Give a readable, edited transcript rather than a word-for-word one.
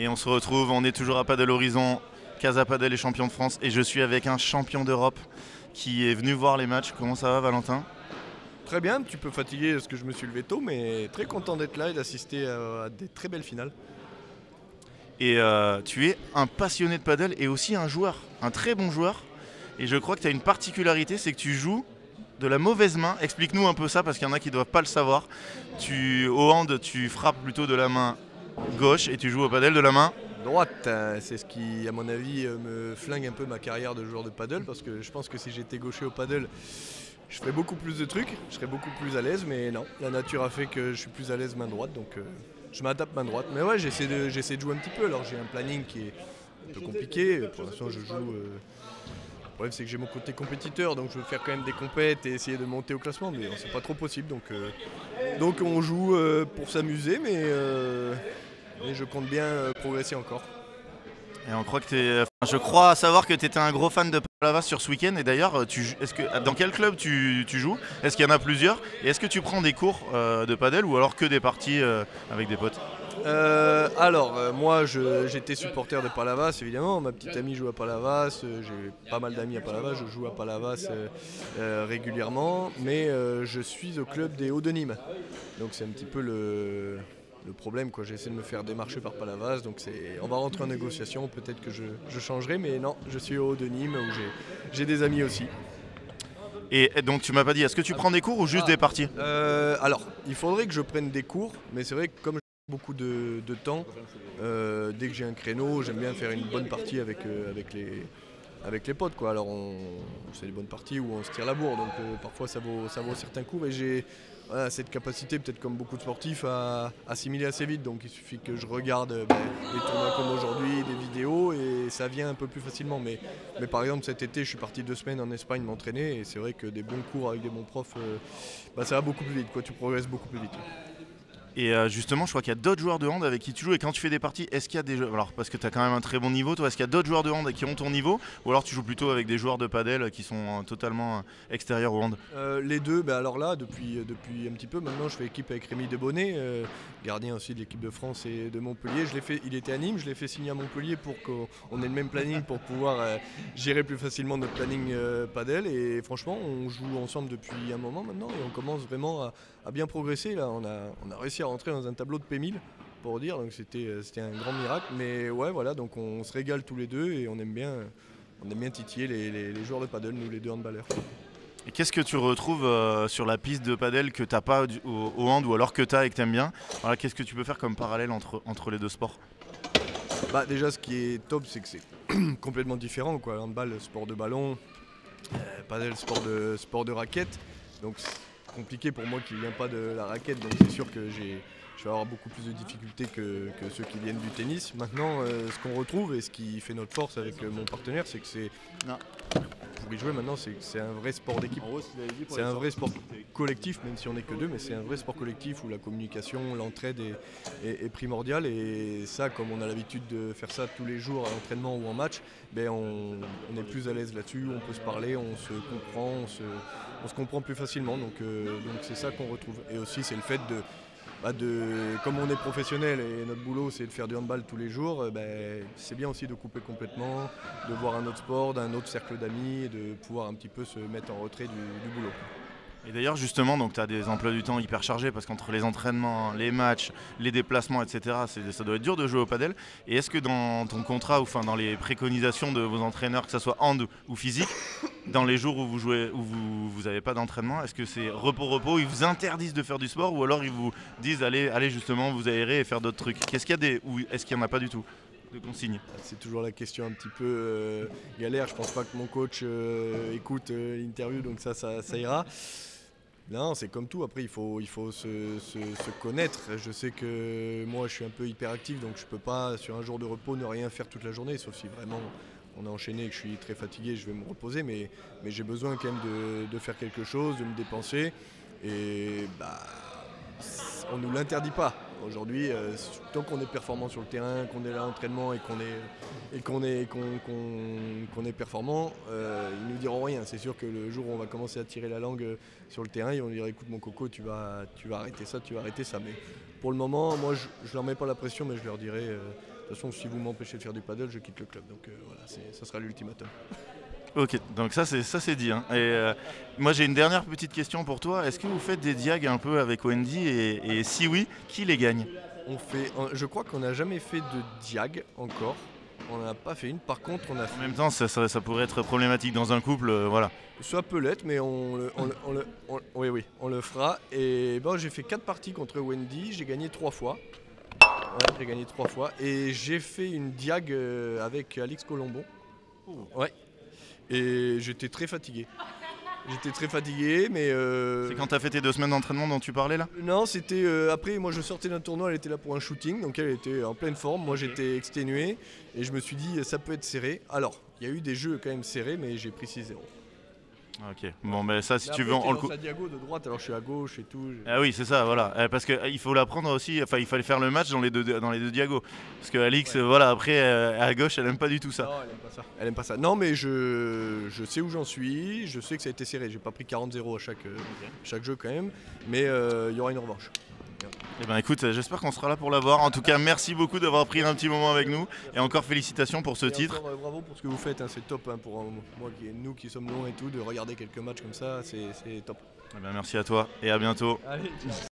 Et on se retrouve, on est toujours à Padel Horizon. Casa Padel est champion de France et je suis avec un champion d'Europe qui est venu voir les matchs. Comment ça va, Valentin? Très bien, un petit peu fatigué parce que je me suis levé tôt, mais très content d'être là et d'assister à des très belles finales. Et tu es un passionné de padel et aussi un joueur, un très bon joueur. Et je crois que tu as une particularité, c'est que tu joues de la mauvaise main. Explique-nous un peu ça parce qu'il y en a qui ne doivent pas le savoir. Au hand, tu frappes plutôt de la main gauche et tu joues au padel de la main. Droite, c'est ce qui, à mon avis, me flingue un peu ma carrière de joueur de paddle parce que je pense que si j'étais gaucher au paddle, je ferais beaucoup plus de trucs, je serais beaucoup plus à l'aise, mais non, la nature a fait que je suis plus à l'aise main droite, donc je m'adapte main droite. Mais ouais, j'essaie de jouer un petit peu, alors j'ai un planning qui est un peu compliqué, pour l'instant je joue... Le problème c'est que j'ai mon côté compétiteur, donc je veux faire quand même des compètes et essayer de monter au classement, mais c'est pas trop possible, donc on joue pour s'amuser, mais je compte bien progresser encore. Et on croit que je crois savoir que tu étais un gros fan de Palavas sur ce week-end. Et d'ailleurs, dans quel club tu joues? Est-ce qu'il y en a plusieurs? Et est-ce que tu prends des cours de padel ou alors que des parties avec des potes? Moi j'étais supporter de Palavas évidemment, ma petite amie joue à Palavas, j'ai pas mal d'amis à Palavas, je joue à Palavas régulièrement, mais je suis au club des Hauts de Nîmes, donc c'est un petit peu le problème, quoi. J'essaie de me faire démarcher par Palavas, donc on va rentrer en négociation, peut-être que je changerai, mais non, je suis au Haut de Nîmes où j'ai des amis aussi. Et donc tu m'as pas dit, est-ce que tu prends des cours ou juste des parties? Alors, il faudrait que je prenne des cours, mais c'est vrai que comme j'ai beaucoup de temps, dès que j'ai un créneau, j'aime bien faire une bonne partie avec les potes, quoi. Alors c'est des bonnes parties où on se tire la bourre, donc parfois ça vaut certains coups, et j'ai cette capacité, peut-être comme beaucoup de sportifs, à assimiler assez vite. Donc il suffit que je regarde des tournois comme aujourd'hui, des vidéos, et ça vient un peu plus facilement. Mais par exemple cet été je suis parti 2 semaines en Espagne m'entraîner, et c'est vrai que des bons cours avec des bons profs, ça va beaucoup plus vite, quoi. Tu progresses beaucoup plus vite. Et justement, je crois qu'il y a d'autres joueurs de hand avec qui tu joues. Et quand tu fais des parties, est-ce qu'il y a des joueurs... Alors, parce que tu as quand même un très bon niveau, toi, est-ce qu'il y a d'autres joueurs de hand qui ont ton niveau? Ou alors tu joues plutôt avec des joueurs de padel qui sont totalement extérieurs au hand? Les deux, alors là, depuis un petit peu, maintenant je fais équipe avec Rémi Debonnet, gardien aussi de l'équipe de France et de Montpellier. Il était à Nîmes, je l'ai fait signer à Montpellier pour qu'on ait le même planning pour pouvoir gérer plus facilement notre planning padel. Et franchement, on joue ensemble depuis un moment maintenant et on commence vraiment à bien progresser. Là, on a réussi à rentrer dans un tableau de P1000 pour dire, donc c'était un grand miracle. Mais ouais, voilà, donc on se régale tous les deux et on aime bien titiller les joueurs de padel, nous les deux handballeurs. Et qu'est-ce que tu retrouves sur la piste de padel que t'as pas au hand ou alors que tu as et que tu aimes bien? Voilà, qu'est-ce que tu peux faire comme parallèle entre les deux sports? Déjà, ce qui est top, c'est que c'est complètement différent, quoi. Handball, sport de ballon, padel, sport de raquette. Donc c'est compliqué pour moi qui ne viens pas de la raquette, donc c'est sûr que je vais avoir beaucoup plus de difficultés que ceux qui viennent du tennis. Maintenant, ce qu'on retrouve et ce qui fait notre force avec mon partenaire, c'est que pour y jouer maintenant, c'est un vrai sport d'équipe. C'est un vrai sport collectif, même si on n'est que deux, mais c'est un vrai sport collectif où la communication, l'entraide est primordiale. Et ça, comme on a l'habitude de faire ça tous les jours à l'entraînement ou en match, on est plus à l'aise là-dessus, on peut se parler, on se comprend, on se comprend plus facilement. Donc c'est ça qu'on retrouve. Et aussi, c'est le fait comme on est professionnel et notre boulot c'est de faire du handball tous les jours, c'est bien aussi de couper complètement, de voir un autre sport, d'un autre cercle d'amis, et de pouvoir un petit peu se mettre en retrait du boulot. Et d'ailleurs, justement, tu as des emplois du temps hyper chargés parce qu'entre les entraînements, les matchs, les déplacements, etc., ça doit être dur de jouer au padel. Et est-ce que dans ton contrat ou dans les préconisations de vos entraîneurs, que ce soit hand ou physique, dans les jours où vous jouez, où vous n'avez pas d'entraînement, est-ce que c'est repos, ils vous interdisent de faire du sport ou alors ils vous disent allez justement vous aérer et faire d'autres trucs? Qu'est-ce qu'il y a ou est-ce qu'il n'y en a pas du tout de consignes? C'est toujours la question un petit peu galère. Je pense pas que mon coach écoute l'interview, donc ça ira. Non, c'est comme tout. Après, il faut se connaître. Je sais que moi, je suis un peu hyperactif, donc je peux pas, sur un jour de repos, ne rien faire toute la journée, sauf si vraiment on a enchaîné et que je suis très fatigué, je vais me reposer. Mais j'ai besoin quand même de faire quelque chose, de me dépenser. Et on ne nous l'interdit pas. Aujourd'hui, tant qu'on est performant sur le terrain, qu'on est là à l'entraînement et qu'on est performant, ils nous diront rien. C'est sûr que le jour où on va commencer à tirer la langue sur le terrain, ils vont dire écoute mon coco, tu vas arrêter ça, tu vas arrêter ça. Mais pour le moment, moi je leur mets pas la pression, mais je leur dirai de toute façon si vous m'empêchez de faire du paddle, je quitte le club. Donc voilà, ça sera l'ultimatum. Ok, donc ça c'est dit. Hein. Et moi j'ai une dernière petite question pour toi. Est-ce que vous faites des diags un peu avec Wendy et si oui, qui les gagne? Je crois qu'on n'a jamais fait de diag encore. On n'en a pas fait une. Par contre, on a fait. En même temps, ça pourrait être problématique dans un couple, voilà. Ça peut l'être, mais oui, on le fera. Et bon, j'ai fait 4 parties contre Wendy. J'ai gagné 3 fois. Ouais, j'ai gagné 3 fois. Et j'ai fait une diag avec Alix Colombo. Ouais. Et j'étais très fatigué. Mais... C'est quand t'as fait tes 2 semaines d'entraînement dont tu parlais là? Non, c'était après, moi je sortais d'un tournoi, elle était là pour un shooting, donc elle était en pleine forme, moi j'étais exténué, et je me suis dit ça peut être serré. Alors, il y a eu des jeux quand même serrés, mais j'ai pris 6-0. Ok, bon ben ça si Mais tu après, veux on le coup. à Diago de droite, alors je suis à gauche et tout. Ah oui c'est ça voilà, parce qu'il faut l'apprendre aussi, enfin il fallait faire le match dans les deux diagos. Parce que Alix Ouais. Voilà après à gauche elle aime pas du tout ça. Non, elle aime pas ça. Non, mais je sais où j'en suis, je sais que ça a été serré, j'ai pas pris 40-0 à chaque jeu quand même, mais il y aura une revanche. Eh ben écoute, j'espère qu'on sera là pour la voir. En tout cas, merci beaucoup d'avoir pris un petit moment avec nous. Et encore félicitations pour ce Et titre. encore, bravo pour ce que vous faites, hein, c'est top hein, pour nous qui sommes loin et tout, de regarder quelques matchs comme ça, c'est top. Eh ben merci à toi et à bientôt. Allez, ciao.